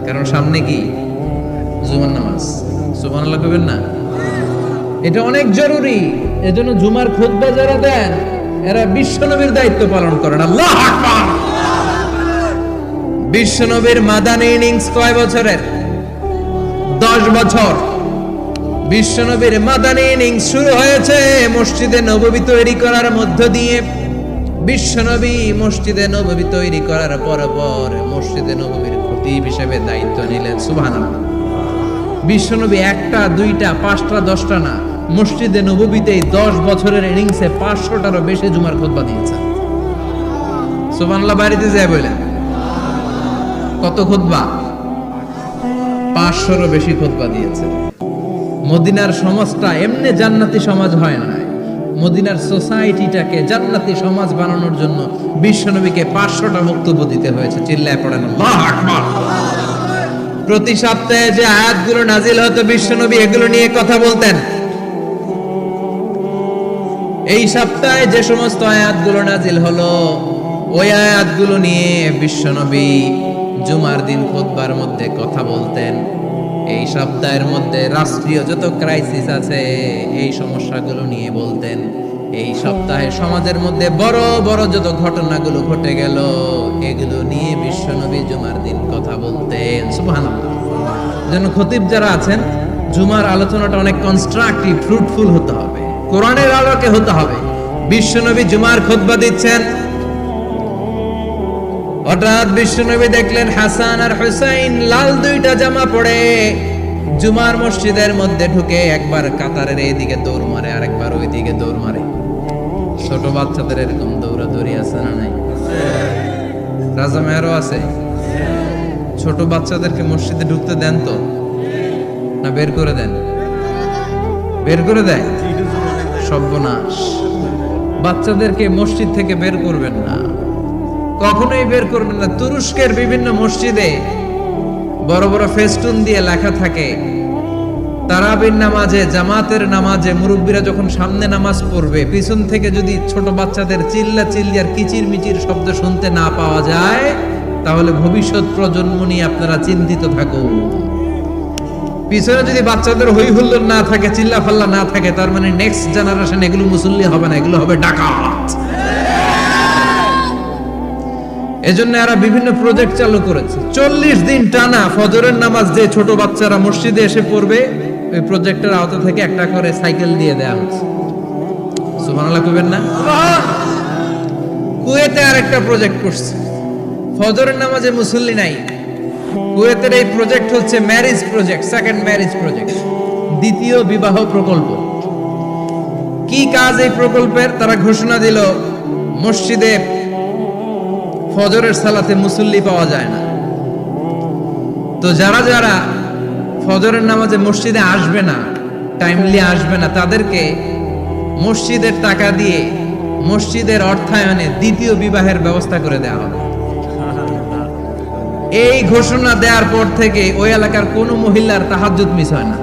কারণ সামনে কি জুমার নামাজ। সুবহানাল্লাহ কইবেন না? এটা অনেক জরুরি। এজন্য জুমার খুতবা যারা দেন এরা বিশ্বনবীর দায়িত্ব পালন করেন। আল্লাহু আকবার। বিশ্বনবীর মাদানী ইনিংস কয় বছরের? 10 বছর। বিশ্বনবীর মাদানী ইনিংস শুরু হয়েছে মসজিদে নববী তৈরি করার মধ্য দিয়ে। বিশ্বনবী মসজিদে নববী তৈরি করার পর মসজিদে নববীর খতিব হিসেবে দায়িত্ব নিলেন। সুবহানাল্লাহ। বিশ্বনবী 1টা 2টা 5টা 10টা না, মসজিদে নববীতেই 10 বছরের ইনিংসে 500টারও বেশি জুমার খুতবা দিয়েছেন। সুবহানাল্লাহ। বাড়িতে যায় বলেন কত খুতবা? 500রও বেশি খুতবা দিয়েছে। মদিনার সমাজটা এমনি জান্নাতি সমাজ হয় না। মদিনার সোসাইটিটাকে জান্নাতি সমাজ বানানোর জন্য বিশ্বনবীকে 500টা বক্তব্য দিতে হয়েছে। চিল্লায় পড়েন আল্লাহু আকবার। প্রতি সপ্তাহে যে আয়াতগুলো নাজিল হতো বিশ্বনবী এগুলো নিয়ে কথা বলতেন। এই সপ্তাহে যে সমস্ত আয়াতগুলো নাজিল হলো ওই আয়াতগুলো নিয়ে বিশ্বনবী জুমার দিন খুতবার মধ্যে কথা বলতেন। এই সপ্তাহের মধ্যে রাষ্ট্রীয় যত ক্রাইসিস আছে এই সমস্যাগুলো নিয়ে বলতেন। এই সপ্তাহে সমাজের মধ্যে বড় বড় যত ঘটনাগুলো ঘটে গেল এগুলো নিয়ে বিশ্বনবী জুমার দিন কথা বলতেন। সুবহানাল্লাহ। যেন খতিব যারা আছেন, জুমার আলোচনাটা অনেক কনস্ট্রাকটিভ, ফ্রুটফুল হতে হবে, কোরআনের আলোকে হতে হবে। বিশ্বনবী জুমার খুতবা দিচ্ছেন, হঠাৎ বিশ্বনবী দেখলেন হাসান আর হুসাইন লাল দুইটা জামা পরে জুমার মসজিদের মধ্যে ঢুকে একবার কাতারের এইদিকে দৌড় মারে, আরেকবার ওইদিকে দৌড় মারে। ছোট বাচ্চাদের এরকম দৌড়াদৌড়ি আছে না নাই? রাজা মেয়ারও আছে। ছোট বাচ্চাদেরকে মসজিদে ঢুকতে দেন তো না বের করে দেন? বের করে দেয়। সর্বনাশ। বাচ্চাদেরকে মসজিদ থেকে বের করবেন না, কখনোই বের করবেন না। তুরস্কের বিভিন্ন মসজিদে বড় বড় ফেস্টুন দিয়ে লেখা থাকে, তারাবির নামাজে, জামাতের নামাজে মুরব্বীরা যখন সামনে নামাজ পড়বে, পিছন থেকে যদি ছোট বাচ্চাদের চিল্লা চিল্লি আর কিচির মিচির শব্দ শুনতে না পাওয়া যায়, তাহলে ভবিষ্যৎ প্রজন্ম নিয়ে আপনারা চিন্তিত থাকুন। পিছনে যদি বাচ্চাদের হই হুল্লোড় না থাকে, চিল্লা ফাল্লা না থাকে, তার মানে নেক্সট জেনারেশন এগুলো মুসল্লি হবে না, এগুলো হবে ডাকাত। এজন্য এরা বিভিন্ন প্রজেক্ট চালু করেছে। 40 দিন টানা ফজরের নামাজ যে ছোট বাচ্চারা মসজিদে এসে পড়বে, ওই প্রজেক্টের আওতা থেকে একটা করে সাইকেল দিয়ে দেওয়া হচ্ছে। সুবহানাল্লাহ কইবেন না? কুয়েতে আরেকটা প্রজেক্ট করছে, ফজরের নামাজে মুসল্লি নাই। কুয়েতের এই প্রজেক্ট হচ্ছে marriage project, second marriage project, দ্বিতীয় বিবাহ প্রকল্প। কি কাজ এই প্রকল্পের? তারা ঘোষণা দিল মসজিদে ফজরের সালাতে মুসল্লি পাওয়া যায় না, তো যারা যারা ফজরের নামাজে মসজিদে আসবে না, টাইমলি আসবে না, তাদেরকে মসজিদের টাকা দিয়ে মসজিদের অর্থায়নে দ্বিতীয় বিবাহের ব্যবস্থা করে দেওয়া হবে। এই ঘোষণা দেওয়ার পর থেকে ওই এলাকার কোনো মহিলার তাহাজ্জুদ মিস হয় না।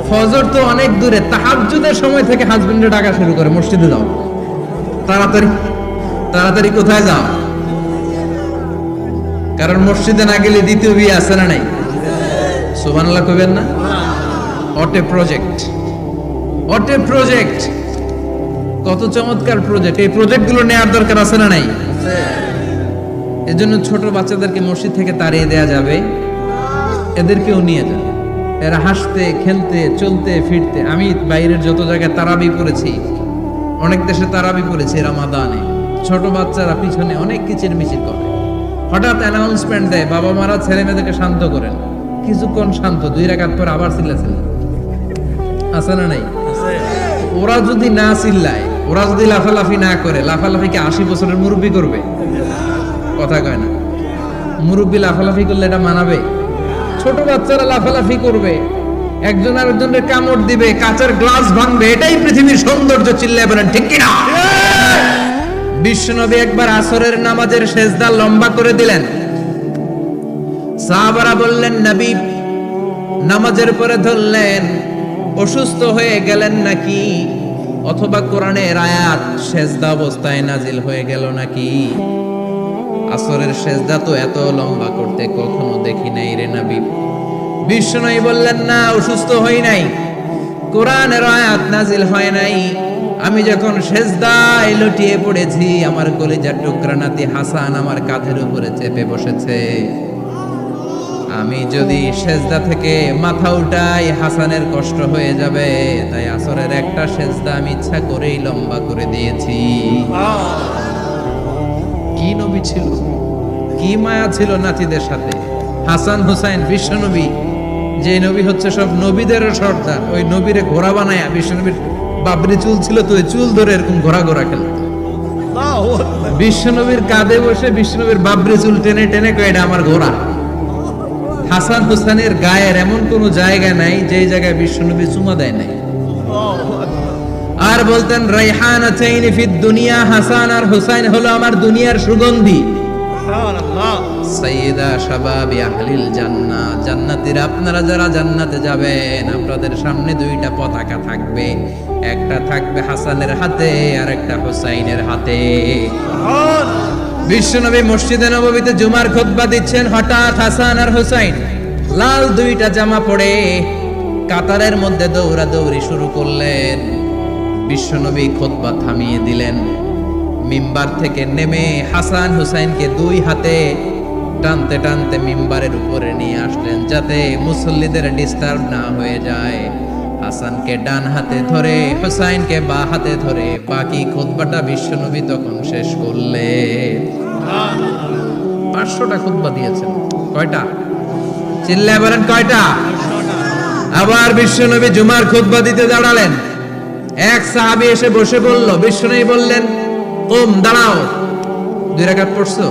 ফজর তো অনেক দূরে, তাহাজ্জুদের সময় থেকে হাজবেন্ডে ডাকা শুরু করে, মসজিদে যাও, তাড়াতাড়ি তাড়াতাড়ি কোথায় যাও? কারণ মসজিদে না গেলে দ্বিতীয় বিয়ে আছে না নাই? সুবহানাল্লাহ কইবেন না? অটে প্রজেক্ট, অটে প্রজেক্ট, কত চমৎকার প্রজেক্ট! এই প্রজেক্টগুলো নেওয়ার দরকার আছে না নাই? এজন্য ছোট বাচ্চাদেরকে মসজিদ থেকে তাড়িয়ে দেয়া যাবে, এদেরকেও নিয়ে যাবে। এরা হাসতে খেলতে চলতে ফিরতে। আমি বাইরের যত জায়গায় তারাবি পড়েছি, অনেক দেশে তারাবি পড়েছি রমাদানে, ছোট বাচ্চারা পিছনে অনেক কিচির মিচির করে। হঠাৎ অ্যানাউন্সমেন্ট দেয়, বাবা মারা ছেলে মেয়েদেরকে শান্ত করেন। কিছুক্ষণ শান্ত, 2 রাকাত পর আবার চিল্লাচিল্লি। আছে না নাই? ওরা যদি না চিল্লায়, ওরা যদি লাফালাফি না করে, লাফালাফিকে 80 বছরের মুরব্বী করবে? কথা কয় না। মুরব্বী লাফালাফি করলে এটা মানাবে? ছোট বাচ্চারা লাফালাফি করবে, একজন আরেকজনের কামড় দিবে, কাঁচের গ্লাস ভাঙবে, এটাই পৃথিবীর সৌন্দর্য। চিল্লায় বলেন ঠিক কিনা? বিশ্বনবী একবার আসরের নামাজের সেজদা লম্বা করে দিলেন। সাহাবারা বললেন, নবী নামাজের পরে ধরলেন, অসুস্থ হয়ে গেলেন নাকি? অথবা কোরআনের আয়াত সেজদা অবস্থায় নাজিল হয়ে গেল নাকি? আসরের সেজদা তো এত লম্বা করতে কখনো দেখি নাই রে নবী। বিশ্বনবী বললেন, না, অসুস্থ হই নাই, কোরআনের আয়াত নাজিল হয় নাই। আমি যখন সেজদায় লুটিয়ে পড়েছি, আমার কলিজার টুকরা নাতি হাসান আমার কাঁধের উপরে চেপে বসেছে। আমি যদি সেজদা থেকে মাথা উঠাই, হাসানের কষ্ট হয়ে যাবে, তাই আসরের একটা সেজদা আমি ইচ্ছা করেই লম্বা করে দিয়েছি। কি নবী ছিল, কি মায়া ছিল নাতিদের সাথে। হাসান হুসাইন, বিশ্বনবী যে নবী হচ্ছে সব নবীদের সর্দার, ওই নবীরে ঘোড়া বানায়, বিশ্বনবীর বাবরি চুল ছিল তো, ওই চুল ধরে এরকম ঘোড়া ঘোড়া খেলত। বিশ্বনবীর কাঁধে বসে বিশ্বনবীর বাবরি চুল টেনে টেনে কয়, এটা আমার ঘোড়া। হাসান হুসাইনের গায়ের এমন কোন জায়গা নাই যে জায়গায় বিশ্বনবী চুমা দেয় নাই। আর বলতেন, রাইহানাতাইনি ফিদ দুনিয়া, হাসান আর হুসাইন হলো আমার দুনিয়ার সুগন্ধি। সুবহানাল্লাহ। সাইয়্যিদা শাবাবি আহলিল জান্নাহ, জান্নাতীরা আপনারা যারা জান্নাতে যাবেন, আপনাদের সামনে 2টা পতাকা থাকবে, একটা থাকবে হাসানের হাতে আর একটা হুসাইনের হাতে। বিশ্বনবী মসজিদে নববীতে জুমার খুতবা দিচ্ছেন, হঠাৎ হাসান আর হুসাইন লাল 2টা জামা পরে কাতারের মধ্যে দৌড়াদৌড়ি শুরু করলেন। বিশ্বনবী খুতবা থামিয়ে দিলেন। মিম্বার থেকে নেমে হাসান হুসাইনকে দুই হাতে টানতে টানতে মিম্বারের উপরে নিয়ে আসলেন, যাতে মুসল্লিদের ডিস্টার্ব না হয়ে যায়। হাসানকে ডান হাতে ধরে, হুসাইনকে বা হাতে ধরে বাকি খুতবাটা বিশ্বনবী তখন শেষ করলেন। 500টা খুতবা দিয়েছেন। কয়টা? চিল্লায় বলেন কয়টা? আবার বিশ্বনবী জুমার খুতবা দিতে দাঁড়ালেন। এক সাহাবী এসে বসে বলল, বিশ্বনবী বললেন, কুম, দাঁড়াও। 2 রাকাত পড়ছো?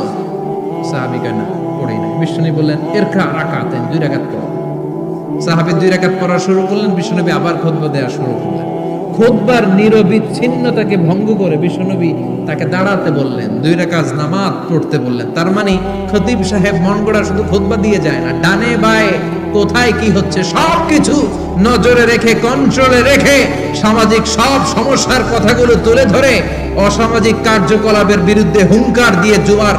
সাহাবী কেন পড়ি নাই। বিশ্বনবী বললেন, ইরকা রাকাতেন, 2 রাকাত পড়ো। সাহাবী 2 রাকাত পড়া শুরু করলেন। বিশ্বনবী আবার খুতবা দেওয়া শুরু করলেন। খুতবার নিরবিচ্ছিন্নতাকে ভঙ্গ করে বিশ্বনবী তাকে দাঁড়াতে বললেন, 2 রাকাত নামাজ পড়তে বললেন। তার মানে খতিব সাহেব মন গড়া শুধু খুতবা দিয়ে যায় না, ডানে বায়ে কোথায় কি হচ্ছে সবকিছু নজরে রেখে, কন্ট্রোলে রেখে, সামাজিক সব সমস্যার কথাগুলো তুলে ধরে অসামাজিক কার্যকলাপের বিরুদ্ধে হুঙ্কার দিয়ে জুমার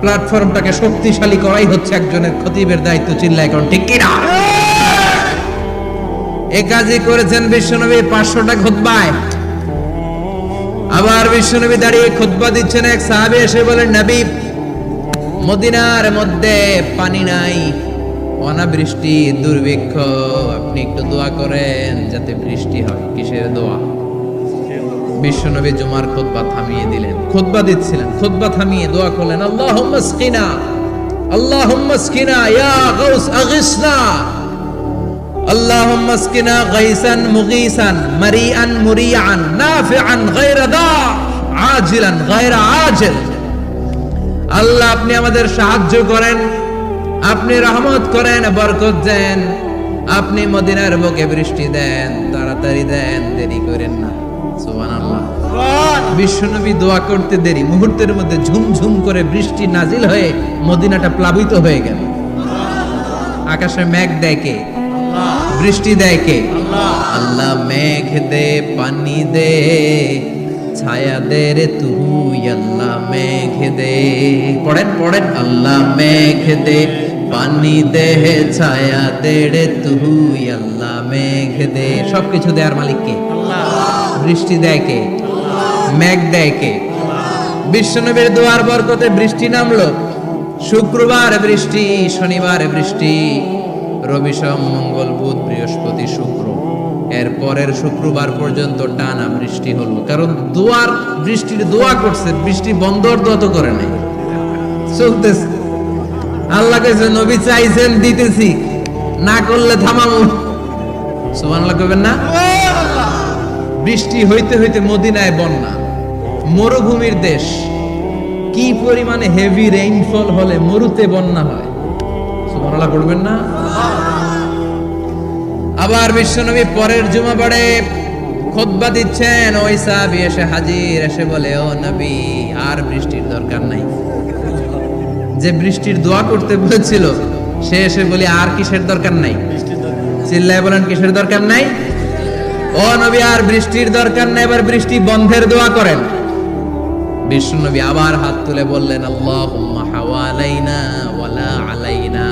প্ল্যাটফর্মটাকে শক্তিশালী করাই হচ্ছে একজনের খতিবের দায়িত্ব। চিল্লায় এখন ঠিক কিনা? এ কাজই করেছেন বিশ্বনবী 500টা খুতবায়। আবার বিশ্বনবী দাঁড়িয়ে খুতবা দিচ্ছেন। এক সাহাবী এসে বলেন, নবী, মদিনার মধ্যে পানি নাই, অনাবৃষ্টি, দুর্ভিক্ষ, আপনি একটু দোয়া করেন যাতে বৃষ্টি হয়। কিসের দোয়া? বিশ্বনবী জুমার খুতবা থামিয়ে দিলেন। খুতবা দিচ্ছিলেন, খুতবা থামিয়ে দোয়া করলেন, আল্লাহুম্মা আসকিনা, আল্লাহুম্মা আসকিনা ইয়া গাউস আগিসনা, আল্লাহুম্মা আসকিনা গাইসান মুগীসান মারিআন মুরিআন নাফিআন গায়রা দা আজিলান গায়রা আজিল। আল্লাহ, আপনি আমাদের সাহায্য করেন, আপনি রহমত করেন, বরকত দেন, আপনি মদিনার বুকে বৃষ্টি দেন, তাড়াতাড়ি দেন, দেরি করেন না। সুবহানাল্লাহ। বিশ্বনবী দোয়া করতে দেরি, মুহূর্তের মধ্যে ঝুমঝুম করে বৃষ্টি নাজিল হয়ে মদিনাটা প্লাবিত হয়ে গেল। আকাশে মেঘ দেয় কে? বৃষ্টি দেয় কে? আল্লাহ। মেঘ দে, পানি দে, ছায়া দে রে তুই, আল্লাহ মেঘ দে। পড়েন পড়েন, আল্লাহ মেঘ দে, পানি দে, ছায়া দে রে তুই, আল্লাহ মেঘ দে। সবকিছু দেয়ার মালিক কে? বৃষ্টি দেয় কে? মেঘ দেয় কে? বিশ্বনবীর দোয়ার বরকতে বৃষ্টি নামলো। শুক্রবার বৃষ্টি, শনিবার বৃষ্টি, রবি সোম মঙ্গল বুধ বৃহস্পতি শুক্র, এর পরের শুক্রবার পর্যন্ত টানা বৃষ্টি হলো। কারণ দোয়ার বৃষ্টির দোয়া করছে, বৃষ্টি বন্ধর দোয়া তো করে নাই, চলতেছে। আল্লাহ কাছে নবী চাইছেন, দিতেছি, না করলে থামাবো। সুবহানাল্লাহ কইবেন না? বৃষ্টি হইতে হইতে মদিনায় বন্যা, মরুভূমির দেশ, কি পরিমাণে হেভি রেইনফল হলে মরুতে বন্যা হয়। সুবহানাল্লাহ করবেন না? আবার বিশ্বনবী পরের জুমাবারে খুতবা দিচ্ছেন। ওই সাহাবী এসে হাজির, এসে বলে, ও নবী, আর বৃষ্টির দরকার নাই। যে বৃষ্টির দোয়া করতে বলেছিল সে এসে বলি, আর কিসের দরকার নাই? চিল্লায় বলেন, কিসের দরকার নাই? ও নবী, আর বৃষ্টির দরকার নাই, এবার বৃষ্টি বন্ধের দোয়া করেন। বিশ্বনবী আবার হাত তুলে বললেন, আল্লাহুম্মা হাওয়ালাইনা ওয়ালা আলাইনা,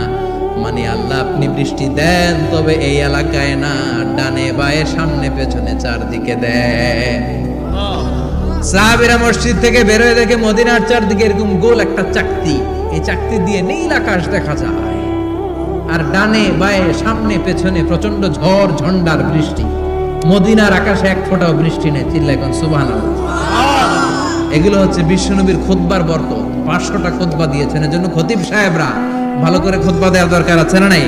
মানে আল্লাহ আপনি বৃষ্টি দেন, তবে এই এলাকায় না, ডানে বায়ে সামনে পেছনে চারদিকে দেন। সাহাবীরা মসজিদ থেকে বের হয়ে দেখে মদিনার চারদিকে এরকম গোল একটা চাকতি, এই চাকতি দিয়ে নীল আকাশ দেখা যায়, আর ডানে বায়ে সামনে পেছনে প্রচন্ড ঝড় ঝন্ডার বৃষ্টি। মদিনার আকাশে এক ফোঁটাও বৃষ্টি নেই। চিল্লায় কোন সুবহানাল্লাহ। এগুলো হচ্ছে বিশ্বনবীর খুতবার বরকত। 500টা খুতবা দিয়েছেন, এজন্য খতিব সাহেবরা ভালো করে খুতবা দেওয়ার দরকার আছে না নাই?